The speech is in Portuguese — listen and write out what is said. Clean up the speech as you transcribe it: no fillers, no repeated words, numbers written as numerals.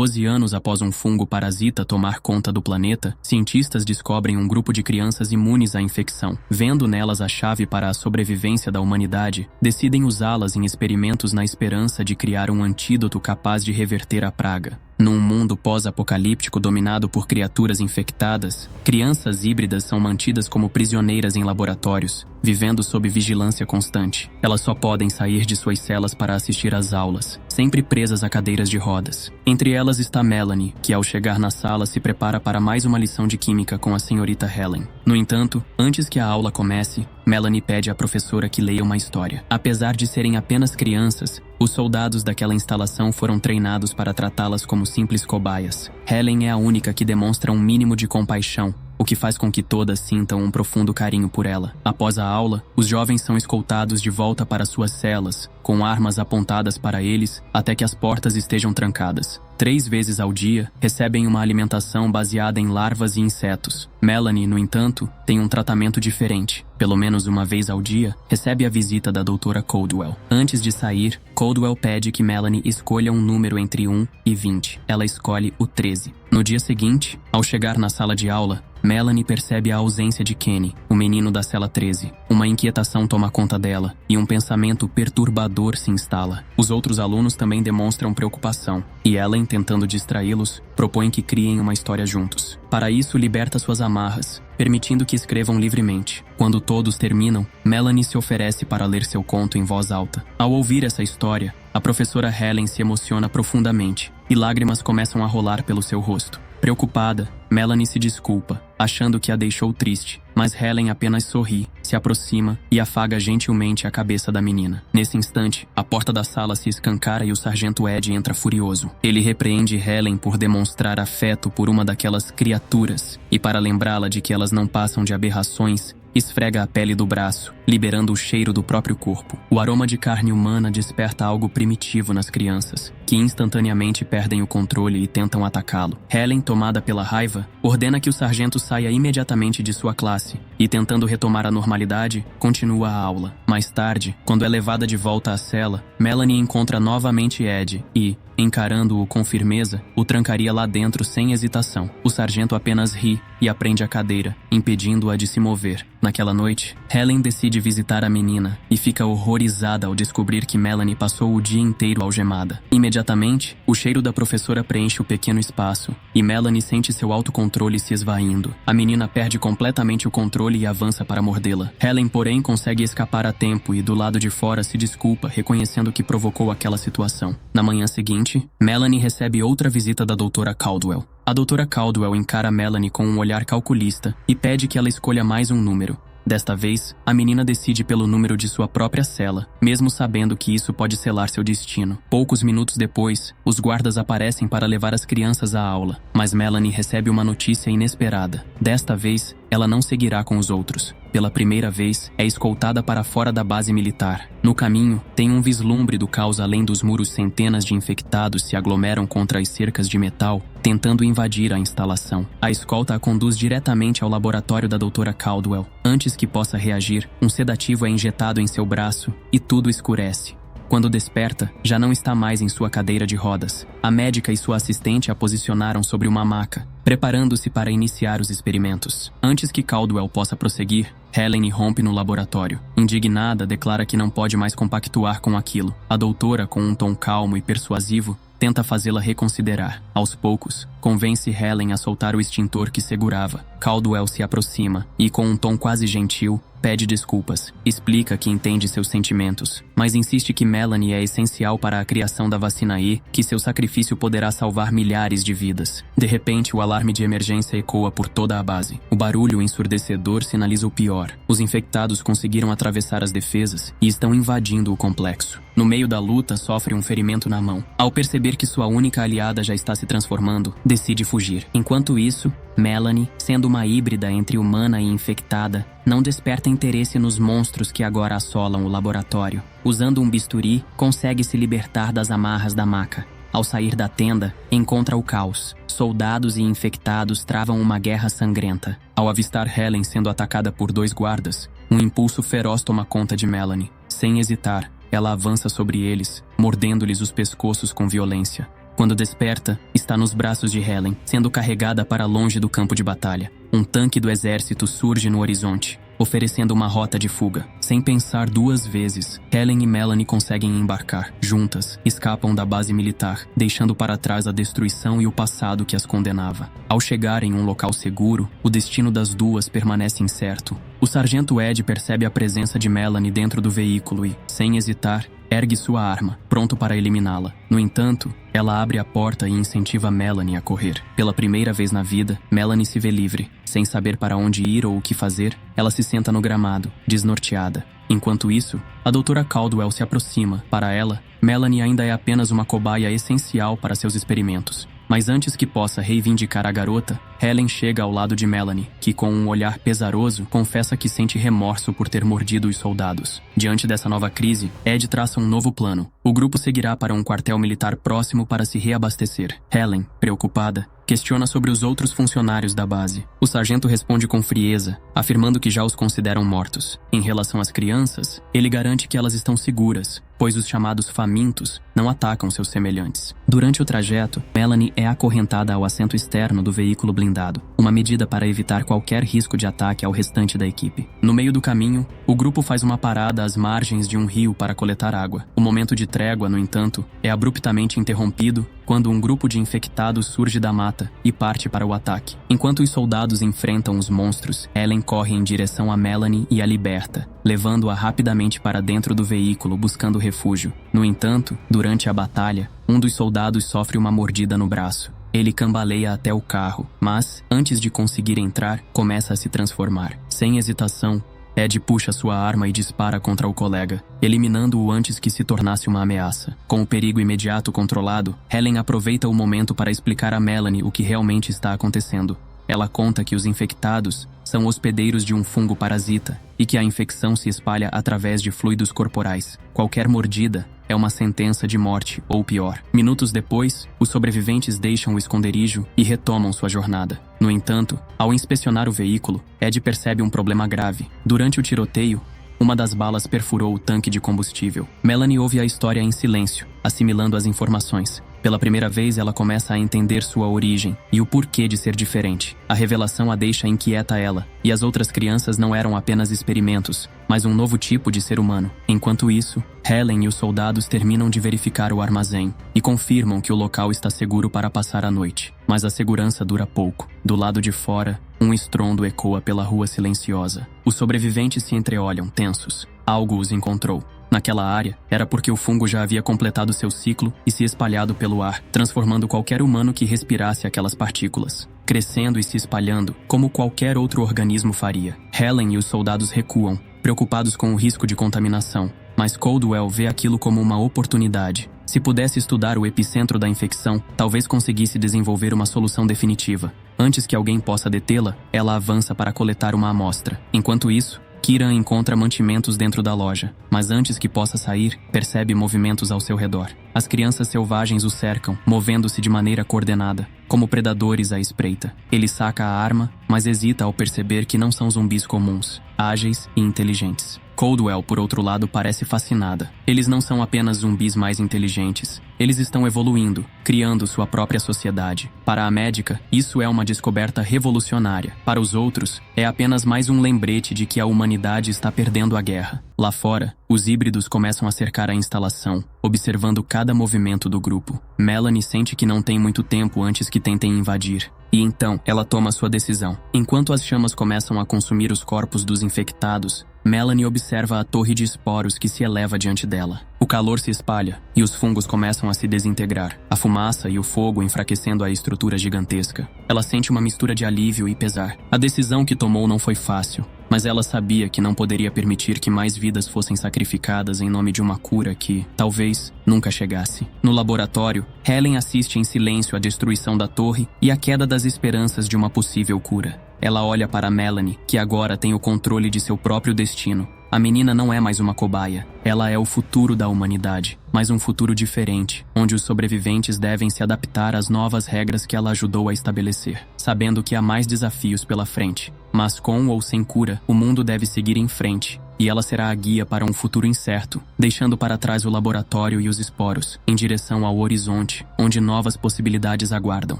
12 anos após um fungo parasita tomar conta do planeta, cientistas descobrem um grupo de crianças imunes à infecção. Vendo nelas a chave para a sobrevivência da humanidade, decidem usá-las em experimentos na esperança de criar um antídoto capaz de reverter a praga. Num mundo pós-apocalíptico dominado por criaturas infectadas, crianças híbridas são mantidas como prisioneiras em laboratórios, vivendo sob vigilância constante. Elas só podem sair de suas celas para assistir às aulas, sempre presas a cadeiras de rodas. Entre elas está Melanie, que ao chegar na sala se prepara para mais uma lição de química com a senhorita Helen. No entanto, antes que a aula comece, Melanie pede à professora que leia uma história. Apesar de serem apenas crianças, os soldados daquela instalação foram treinados para tratá-las como simples cobaias. Helen é a única que demonstra um mínimo de compaixão, o que faz com que todas sintam um profundo carinho por ela. Após a aula, os jovens são escoltados de volta para suas celas, com armas apontadas para eles até que as portas estejam trancadas. 3 vezes ao dia, recebem uma alimentação baseada em larvas e insetos. Melanie, no entanto, tem um tratamento diferente. Pelo menos uma vez ao dia, recebe a visita da doutora Caldwell. Antes de sair, Caldwell pede que Melanie escolha um número entre 1 e 20. Ela escolhe o 13. No dia seguinte, ao chegar na sala de aula, Melanie percebe a ausência de Kenny, o menino da cela 13. Uma inquietação toma conta dela e um pensamento perturbador se instala. Os outros alunos também demonstram preocupação e Ellen, tentando distraí-los, propõe que criem uma história juntos. Para isso, liberta suas amarras, permitindo que escrevam livremente. Quando todos terminam, Melanie se oferece para ler seu conto em voz alta. Ao ouvir essa história, a professora Helen se emociona profundamente e lágrimas começam a rolar pelo seu rosto. Preocupada, Melanie se desculpa, achando que a deixou triste, mas Helen apenas sorri, se aproxima e afaga gentilmente a cabeça da menina. Nesse instante, a porta da sala se escancara e o sargento Ed entra furioso. Ele repreende Helen por demonstrar afeto por uma daquelas criaturas e, para lembrá-la de que elas não passam de aberrações, esfrega a pele do braço, liberando o cheiro do próprio corpo. O aroma de carne humana desperta algo primitivo nas crianças, que instantaneamente perdem o controle e tentam atacá-lo. Helen, tomada pela raiva, ordena que o sargento saia imediatamente de sua classe e, tentando retomar a normalidade, continua a aula. Mais tarde, quando é levada de volta à cela, Melanie encontra novamente Ed e, encarando-o com firmeza, o trancaria lá dentro sem hesitação. O sargento apenas ri e aprende a cadeira, impedindo-a de se mover. Naquela noite, Helen decide visitar a menina e fica horrorizada ao descobrir que Melanie passou o dia inteiro algemada. Imediatamente, o cheiro da professora preenche o pequeno espaço e Melanie sente seu autocontrole se esvaindo. A menina perde completamente o controle e avança para mordê-la. Helen, porém, consegue escapar a tempo e do lado de fora se desculpa, reconhecendo que provocou aquela situação. Na manhã seguinte, Melanie recebe outra visita da doutora Caldwell. A doutora Caldwell encara Melanie com um olhar calculista e pede que ela escolha mais um número. Desta vez, a menina decide pelo número de sua própria cela, mesmo sabendo que isso pode selar seu destino. Poucos minutos depois, os guardas aparecem para levar as crianças à aula, mas Melanie recebe uma notícia inesperada. Desta vez, ela não seguirá com os outros. Pela primeira vez, é escoltada para fora da base militar. No caminho, tem um vislumbre do caos além dos muros. Centenas de infectados se aglomeram contra as cercas de metal, tentando invadir a instalação. A escolta a conduz diretamente ao laboratório da doutora Caldwell. Antes que possa reagir, um sedativo é injetado em seu braço e tudo escurece. Quando desperta, já não está mais em sua cadeira de rodas. A médica e sua assistente a posicionaram sobre uma maca, preparando-se para iniciar os experimentos. Antes que Caldwell possa prosseguir, Helen irrompe no laboratório. Indignada, declara que não pode mais compactuar com aquilo. A doutora, com um tom calmo e persuasivo, tenta fazê-la reconsiderar. Aos poucos, convence Helen a soltar o extintor que segurava. Caldwell se aproxima e, com um tom quase gentil, pede desculpas. Explica que entende seus sentimentos, mas insiste que Melanie é essencial para a criação da vacina E, que seu sacrifício poderá salvar milhares de vidas. De repente, o alarme de emergência ecoa por toda a base. O barulho ensurdecedor sinaliza o pior. Os infectados conseguiram atravessar as defesas e estão invadindo o complexo. No meio da luta, sofre um ferimento na mão. Ao perceber que sua única aliada já está se transformando, decide fugir. Enquanto isso, Melanie, sendo uma híbrida entre humana e infectada, não desperta interesse nos monstros que agora assolam o laboratório. Usando um bisturi, consegue se libertar das amarras da maca. Ao sair da tenda, encontra o caos. Soldados e infectados travam uma guerra sangrenta. Ao avistar Helen sendo atacada por 2 guardas, um impulso feroz toma conta de Melanie. Sem hesitar, ela avança sobre eles, mordendo-lhes os pescoços com violência. Quando desperta, está nos braços de Helen, sendo carregada para longe do campo de batalha. Um tanque do exército surge no horizonte, oferecendo uma rota de fuga. Sem pensar duas vezes, Helen e Melanie conseguem embarcar. Juntas, escapam da base militar, deixando para trás a destruição e o passado que as condenava. Ao chegar em um local seguro, o destino das duas permanece incerto. O sargento Ed percebe a presença de Melanie dentro do veículo e, sem hesitar, ergue sua arma, pronto para eliminá-la. No entanto, ela abre a porta e incentiva Melanie a correr. Pela primeira vez na vida, Melanie se vê livre. Sem saber para onde ir ou o que fazer, ela se senta no gramado, desnorteada. Enquanto isso, a doutora Caldwell se aproxima. Para ela, Melanie ainda é apenas uma cobaia essencial para seus experimentos. Mas antes que possa reivindicar a garota, Helen chega ao lado de Melanie, que com um olhar pesaroso confessa que sente remorso por ter mordido os soldados. Diante dessa nova crise, Ed traça um novo plano. O grupo seguirá para um quartel militar próximo para se reabastecer. Helen, preocupada, questiona sobre os outros funcionários da base. O sargento responde com frieza, afirmando que já os consideram mortos. Em relação às crianças, ele garante que elas estão seguras, pois os chamados famintos não atacam seus semelhantes. Durante o trajeto, Melanie é acorrentada ao assento externo do veículo blindado, uma medida para evitar qualquer risco de ataque ao restante da equipe. No meio do caminho, o grupo faz uma parada às margens de um rio para coletar água. O momento de trégua, no entanto, é abruptamente interrompido quando um grupo de infectados surge da mata e parte para o ataque. Enquanto os soldados enfrentam os monstros, Helen corre em direção a Melanie e a liberta, levando-a rapidamente para dentro do veículo buscando refúgio. No entanto, durante a batalha, um dos soldados sofre uma mordida no braço. Ele cambaleia até o carro, mas, antes de conseguir entrar, começa a se transformar. Sem hesitação, Ed puxa sua arma e dispara contra o colega, eliminando-o antes que se tornasse uma ameaça. Com o perigo imediato controlado, Helen aproveita o momento para explicar a Melanie o que realmente está acontecendo. Ela conta que os infectados são hospedeiros de um fungo parasita e que a infecção se espalha através de fluidos corporais. Qualquer mordida é uma sentença de morte ou pior. Minutos depois, os sobreviventes deixam o esconderijo e retomam sua jornada. No entanto, ao inspecionar o veículo, Ed percebe um problema grave. Durante o tiroteio, uma das balas perfurou o tanque de combustível. Melanie ouve a história em silêncio, assimilando as informações. Pela primeira vez, ela começa a entender sua origem e o porquê de ser diferente. A revelação a deixa inquieta ela, e as outras crianças não eram apenas experimentos, mas um novo tipo de ser humano. Enquanto isso, Helen e os soldados terminam de verificar o armazém e confirmam que o local está seguro para passar a noite. Mas a segurança dura pouco. Do lado de fora, um estrondo ecoa pela rua silenciosa. Os sobreviventes se entreolham, tensos. Algo os encontrou. Naquela área, era porque o fungo já havia completado seu ciclo e se espalhado pelo ar, transformando qualquer humano que respirasse aquelas partículas, crescendo e se espalhando, como qualquer outro organismo faria. Helen e os soldados recuam, preocupados com o risco de contaminação, mas Caldwell vê aquilo como uma oportunidade. Se pudesse estudar o epicentro da infecção, talvez conseguisse desenvolver uma solução definitiva. Antes que alguém possa detê-la, ela avança para coletar uma amostra. Enquanto isso, Kieran encontra mantimentos dentro da loja, mas antes que possa sair, percebe movimentos ao seu redor. As crianças selvagens o cercam, movendo-se de maneira coordenada, como predadores à espreita. Ele saca a arma, mas hesita ao perceber que não são zumbis comuns, ágeis e inteligentes. Caldwell, por outro lado, parece fascinada. Eles não são apenas zumbis mais inteligentes. Eles estão evoluindo, criando sua própria sociedade. Para a médica, isso é uma descoberta revolucionária. Para os outros, é apenas mais um lembrete de que a humanidade está perdendo a guerra. Lá fora, os híbridos começam a cercar a instalação, observando cada movimento do grupo. Melanie sente que não tem muito tempo antes que tentem invadir. E então, ela toma sua decisão. Enquanto as chamas começam a consumir os corpos dos infectados, Melanie observa a torre de esporos que se eleva diante dela. O calor se espalha e os fungos começam a se desintegrar, a fumaça e o fogo enfraquecendo a estrutura gigantesca. Ela sente uma mistura de alívio e pesar. A decisão que tomou não foi fácil, mas ela sabia que não poderia permitir que mais vidas fossem sacrificadas em nome de uma cura que, talvez, nunca chegasse. No laboratório, Helen assiste em silêncio à destruição da torre e à queda das esperanças de uma possível cura. Ela olha para Melanie, que agora tem o controle de seu próprio destino. A menina não é mais uma cobaia. Ela é o futuro da humanidade, mas um futuro diferente, onde os sobreviventes devem se adaptar às novas regras que ela ajudou a estabelecer, sabendo que há mais desafios pela frente. Mas com ou sem cura, o mundo deve seguir em frente, e ela será a guia para um futuro incerto, deixando para trás o laboratório e os esporos, em direção ao horizonte, onde novas possibilidades aguardam.